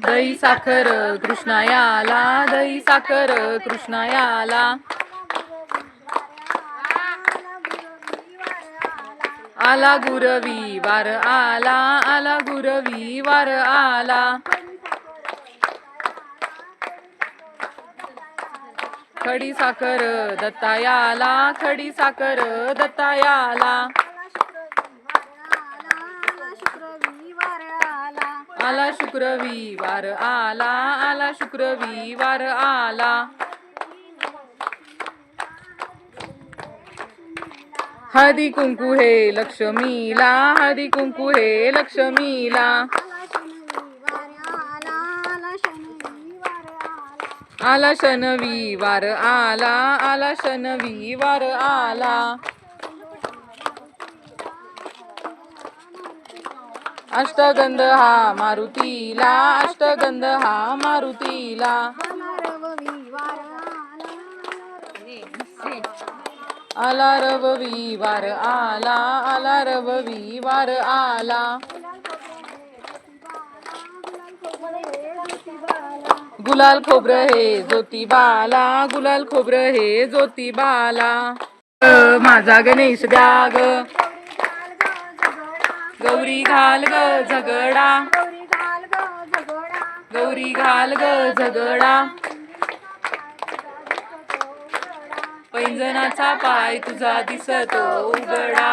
दही साखर कृष्णाया आला, दही साखर कृष्णाया आला. आला गुरवी वार आला, आला गुरवी वार आला. खडी साखर दत्ताया आला, खडी साखर दत्ताया आला. आला शुक्रवी वार आला, आला शुक्रवी वार आला. हळदी कुंकू हे लक्ष्मीला, हळदी कुंकू हे लक्ष्मीला. आला शनवी वार आला, आला शनवी वार आला. अष्टगंध हा मारुतीला, अष्टगंध हा मारुतीला. आला रववी वार आला, आला रववी वार आला. गुलाल खोबरं हे ज्योतिबाला, गुलाल खोबरं हे ज्योतिबाला. माझा गणेश द्या ग, गौरी घाल ग झगडा, गौरी घाल ग झगडा. पैंजणाचा पाय तुझा दिसतो उघडा.